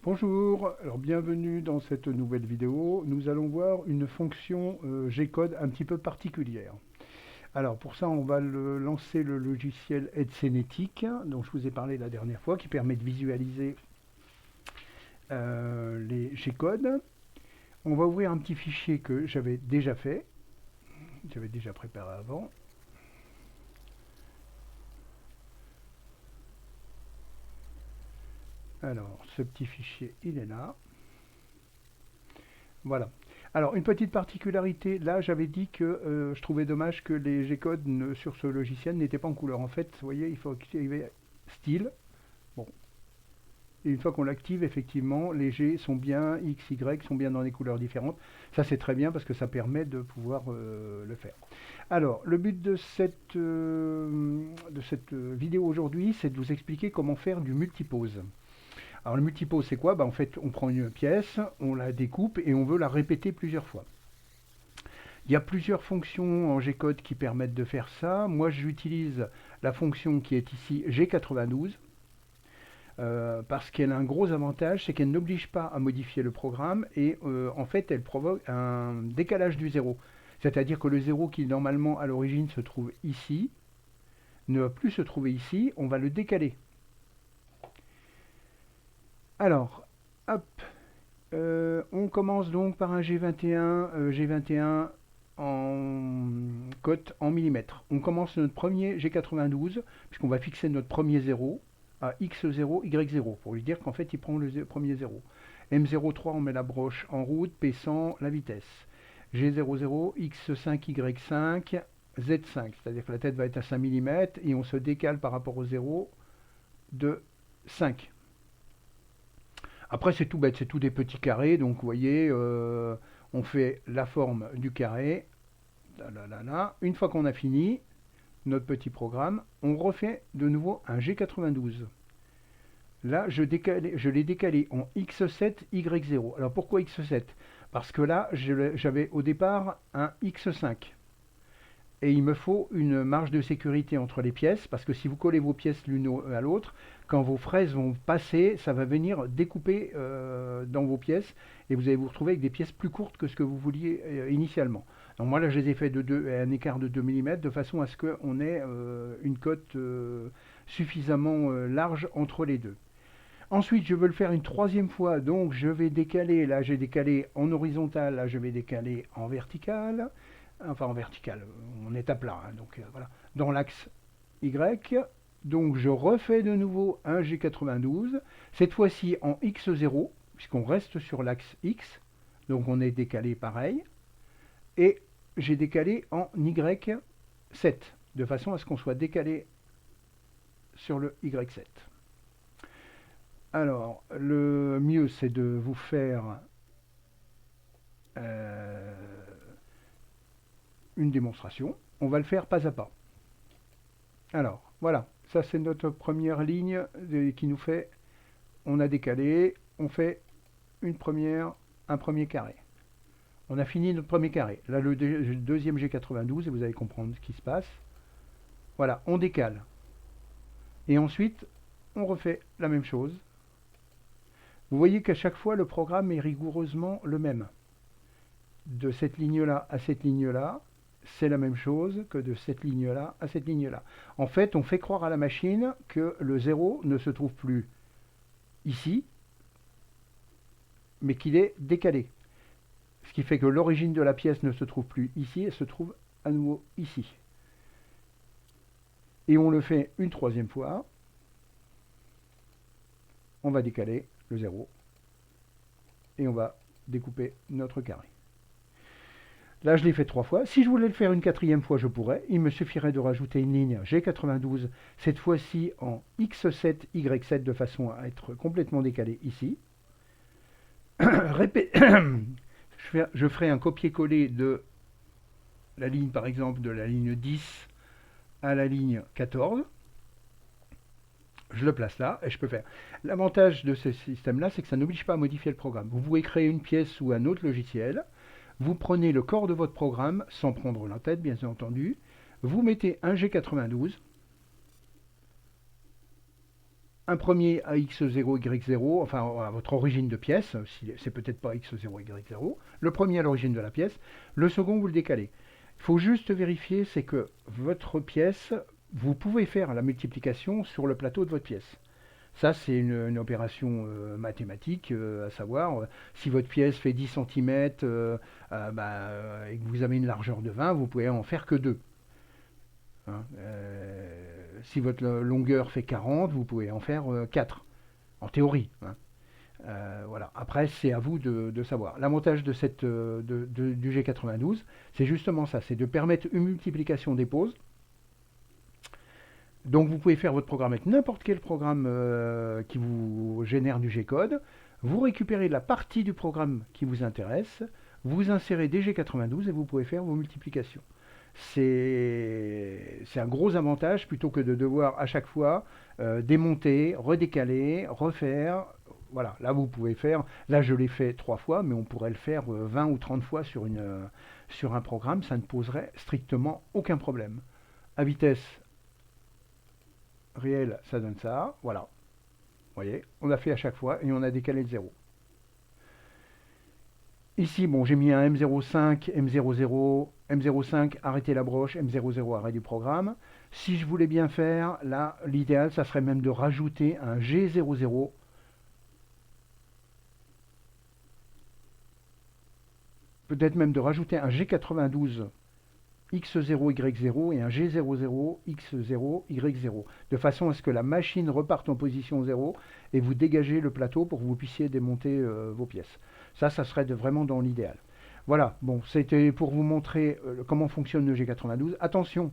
Bonjour, alors bienvenue dans cette nouvelle vidéo. Nous allons voir une fonction G-code un petit peu particulière. Alors pour ça, on va lancer le logiciel EdCenetic, dont je vous ai parlé la dernière fois, qui permet de visualiser les G-codes. On va ouvrir un petit fichier que j'avais déjà fait, j'avais déjà préparé avant. Alors, ce petit fichier, il est là. Voilà. Alors, une petite particularité, là j'avais dit que je trouvais dommage que les G-codes sur ce logiciel n'étaient pas en couleur. En fait, vous voyez, il faut activer style. Bon. Et une fois qu'on l'active, effectivement, les G sont bien, X, Y sont bien dans des couleurs différentes. Ça c'est très bien parce que ça permet de pouvoir le faire. Alors, le but de cette vidéo aujourd'hui, c'est de vous expliquer comment faire du multipose. Alors le multipose c'est quoi? En fait on prend une pièce, on la découpe et on veut la répéter plusieurs fois. Il y a plusieurs fonctions en G-code qui permettent de faire ça. Moi j'utilise la fonction qui est ici G92 parce qu'elle a un gros avantage, c'est qu'elle n'oblige pas à modifier le programme et en fait elle provoque un décalage du zéro. C'est-à-dire que le zéro qui normalement à l'origine se trouve ici ne va plus se trouver ici, on va le décaler. Alors, hop, on commence donc par un G21 en cote en millimètres. On commence notre premier G92, puisqu'on va fixer notre premier 0 à X0, Y0, pour lui dire qu'en fait il prend le premier 0. M03, on met la broche en route, P100, la vitesse. G00, X5, Y5, Z5, c'est-à-dire que la tête va être à 5 mm et on se décale par rapport au 0 de 5. Après, c'est tout bête, c'est tout des petits carrés. Donc, vous voyez, on fait la forme du carré. Là, là, là, là. Une fois qu'on a fini notre petit programme, on refait de nouveau un G92. Là, je l'ai décalé en X7, Y0. Alors, pourquoi X7? Parce que là, j'avais au départ un X5. Et il me faut une marge de sécurité entre les pièces, parce que si vous collez vos pièces l'une à l'autre, quand vos fraises vont passer, ça va venir découper dans vos pièces, et vous allez vous retrouver avec des pièces plus courtes que ce que vous vouliez initialement. Donc moi là je les ai fait un écart de 2 mm, de façon à ce qu'on ait une cote suffisamment large entre les deux. Ensuite, je veux le faire une troisième fois, donc je vais décaler, là j'ai décalé en horizontal, là je vais décaler en vertical, enfin en vertical, on est à plat, hein, donc voilà, dans l'axe Y. Donc je refais de nouveau un G92, cette fois-ci en X0, puisqu'on reste sur l'axe X, donc on est décalé pareil, et j'ai décalé en Y7, de façon à ce qu'on soit décalé sur le Y7. Alors, le mieux, c'est de vous faire une démonstration. On va le faire pas à pas. Alors, voilà. Ça, c'est notre première ligne qui nous fait... On a décalé, on fait un premier carré. On a fini notre premier carré. Là, le deuxième G92, et vous allez comprendre ce qui se passe. Voilà, on décale. Et ensuite, on refait la même chose. Vous voyez qu'à chaque fois, le programme est rigoureusement le même. De cette ligne-là à cette ligne-là, c'est la même chose que de cette ligne-là à cette ligne-là. En fait, on fait croire à la machine que le 0 ne se trouve plus ici, mais qu'il est décalé. Ce qui fait que l'origine de la pièce ne se trouve plus ici, elle se trouve à nouveau ici. Et on le fait une troisième fois. On va décaler le 0 et on va découper notre carré. Là, je l'ai fait 3 fois. Si je voulais le faire une quatrième fois, je pourrais. Il me suffirait de rajouter une ligne G92, cette fois-ci en X7, Y7, de façon à être complètement décalé ici. Je ferai un copier-coller de la ligne, par exemple, de la ligne 10 à la ligne 14. Je le place là et je peux faire. L'avantage de ce système-là, c'est que ça n'oblige pas à modifier le programme. Vous pouvez créer une pièce ou un autre logiciel. Vous prenez le corps de votre programme, sans prendre la tête, bien entendu. Vous mettez un G92. un premier à x0, y0, enfin à votre origine de pièce, si c'est peut-être pas x0, y0, le premier à l'origine de la pièce, le second vous le décalez. Il faut juste vérifier, c'est que votre pièce, vous pouvez faire la multiplication sur le plateau de votre pièce. Ça, c'est une opération mathématique, à savoir, si votre pièce fait 10 cm et que vous avez une largeur de 20, vous pouvez en faire que 2. Hein. Si votre longueur fait 40, vous pouvez en faire 4, en théorie. Hein. Voilà. Après, c'est à vous de savoir. L'avantage de du G92, c'est justement ça, c'est de permettre une multiplication des poses. Donc vous pouvez faire votre programme avec n'importe quel programme qui vous génère du G-code. Vous récupérez la partie du programme qui vous intéresse, vous insérez des G92 et vous pouvez faire vos multiplications. C'est un gros avantage plutôt que de devoir à chaque fois démonter, redécaler, refaire. Voilà, là vous pouvez faire, là je l'ai fait 3 fois, mais on pourrait le faire 20 ou 30 fois sur un programme, ça ne poserait strictement aucun problème. À vitesse réelle, ça donne ça, voilà. Vous voyez, on a fait à chaque fois et on a décalé le 0. Ici, bon, j'ai mis un M05, M00, M05, arrêtez la broche, M00, arrêt du programme. Si je voulais bien faire, là, l'idéal, ça serait même de rajouter un G00. Peut-être même de rajouter un G92 X0, Y0 et un G00, X0, Y0. De façon à ce que la machine reparte en position 0 et vous dégagez le plateau pour que vous puissiez démonter vos pièces. Ça serait vraiment dans l'idéal. Voilà, bon, c'était pour vous montrer comment fonctionne le G92. Attention,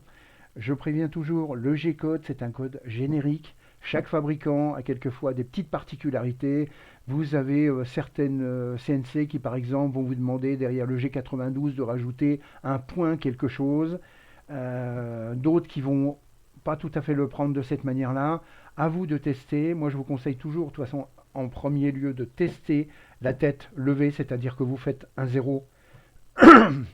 je préviens toujours, le G-code, c'est un code générique. Chaque fabricant a quelquefois des petites particularités. Vous avez certaines CNC qui, par exemple, vont vous demander derrière le G92 de rajouter un point quelque chose. D'autres qui vont pas tout à fait le prendre de cette manière-là. À vous de tester. Moi, je vous conseille toujours, de toute façon, en premier lieu, de tester la tête levée, c'est-à-dire que vous faites un 0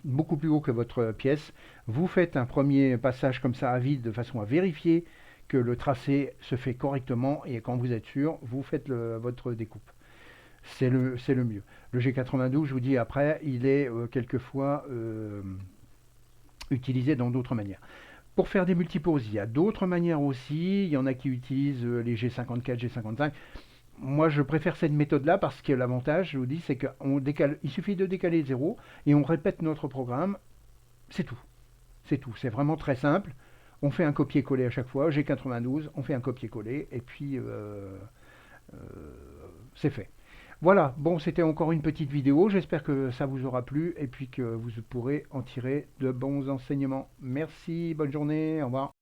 beaucoup plus haut que votre pièce. Vous faites un premier passage comme ça à vide de façon à vérifier que le tracé se fait correctement et quand vous êtes sûr, vous faites votre découpe. C'est le mieux. Le G92, je vous dis après, il est quelquefois utilisé dans d'autres manières. Pour faire des multiposes, il y a d'autres manières aussi. Il y en a qui utilisent les G54, G55. Moi, je préfère cette méthode-là parce que l'avantage, je vous dis, c'est qu'il suffit de décaler 0 et on répète notre programme. C'est tout. C'est tout. C'est vraiment très simple. On fait un copier-coller à chaque fois. G92, on fait un copier-coller et puis euh, c'est fait. Voilà, bon, c'était encore une petite vidéo. J'espère que ça vous aura plu et puis que vous pourrez en tirer de bons enseignements. Merci, bonne journée, au revoir.